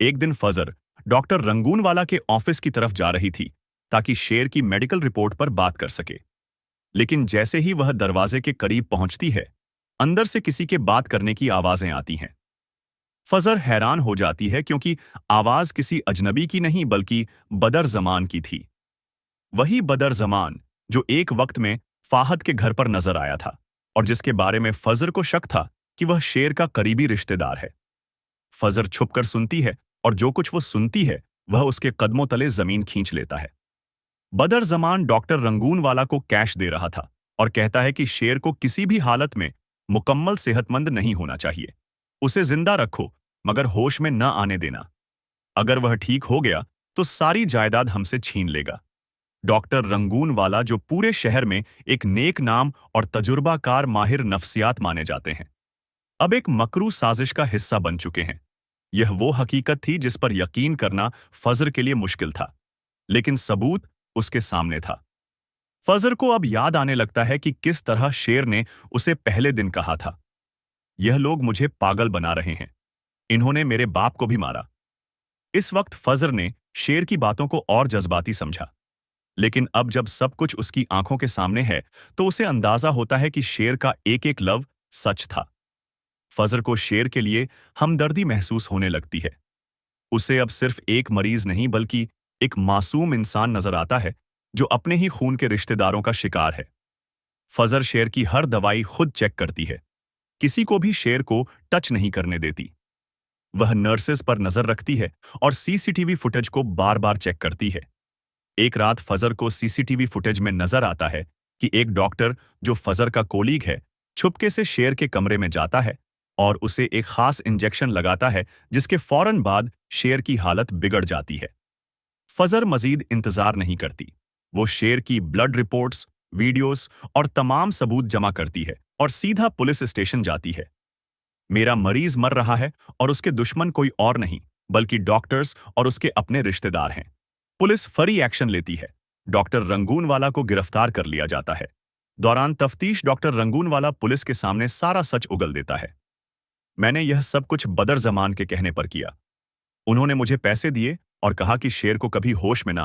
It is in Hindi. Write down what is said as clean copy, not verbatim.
एक दिन फजर डॉक्टर रंगूनवाला के ऑफिस की तरफ जा रही थी ताकि शेर की मेडिकल रिपोर्ट पर बात कर सके। लेकिन जैसे ही वह दरवाजे के करीब पहुंचती है, अंदर से किसी के बात करने की आवाजें आती हैं। फजर हैरान हो जाती है क्योंकि आवाज किसी अजनबी की नहीं बल्कि बदर जमान की थी। वही बदर जमान जो एक वक्त में फाहद के घर पर नजर आया था और जिसके बारे में फजर को शक था कि वह शेर का करीबी रिश्तेदार है। फजर छुपकर सुनती है और जो कुछ वो सुनती है वह उसके कदमों तले जमीन खींच लेता है। बदर जमान डॉक्टर रंगूनवाला को कैश दे रहा था और कहता है कि शेर को किसी भी हालत में मुकम्मल सेहतमंद नहीं होना चाहिए। उसे जिंदा रखो मगर होश में न आने देना। अगर वह ठीक हो गया तो सारी जायदाद हमसे छीन लेगा। डॉक्टर रंगूनवाला जो पूरे शहर में एक नेक नाम और तजुर्बाकार माहिर नफ्सियात माने जाते हैं, अब एक मकरू साजिश का हिस्सा बन चुके हैं। यह वो हकीकत थी जिस पर यकीन करना फजर के लिए मुश्किल था, लेकिन सबूत उसके सामने था। फजर को अब याद आने लगता है कि किस तरह शेर ने उसे पहले दिन कहा था, यह लोग मुझे पागल बना रहे हैं, इन्होंने मेरे बाप को भी मारा। इस वक्त फजर ने शेर की बातों को और जज्बाती समझा, लेकिन अब जब सब कुछ उसकी आंखों के सामने है तो उसे अंदाजा होता है कि शेर का एक एक लफ्ज सच था। फजर को शेर के लिए हमदर्दी महसूस होने लगती है। उसे अब सिर्फ एक मरीज नहीं बल्कि एक मासूम इंसान नजर आता है जो अपने ही खून के रिश्तेदारों का शिकार है। फजर शेर की हर दवाई खुद चेक करती है, किसी को भी शेर को टच नहीं करने देती। वह नर्सेस पर नजर रखती है और सीसीटीवी फुटेज को बार बार चेक करती है। एक रात फजर को सीसीटीवी फुटेज में नजर आता है कि एक डॉक्टर जो फजर का कोलीग है छुपके से शेर के कमरे में जाता है और उसे एक खास इंजेक्शन लगाता है जिसके फौरन बाद शेर की हालत बिगड़ जाती है। फजर मजीद इंतजार नहीं करती। वो शेर की ब्लड रिपोर्ट्स, वीडियोस और तमाम सबूत जमा करती है और सीधा पुलिस स्टेशन जाती है। मेरा मरीज मर रहा है और उसके दुश्मन कोई और नहीं बल्कि डॉक्टर्स और उसके अपने रिश्तेदार हैं। पुलिस फौरी एक्शन लेती है। डॉक्टर रंगूनवाला को गिरफ्तार कर लिया जाता है। दौरान तफ्तीश डॉक्टर रंगूनवाला पुलिस के सामने सारा सच उगल देता है। मैंने यह सब कुछ बदर जमान के कहने पर किया। उन्होंने मुझे पैसे दिए और कहा कि शेर को कभी होश में ना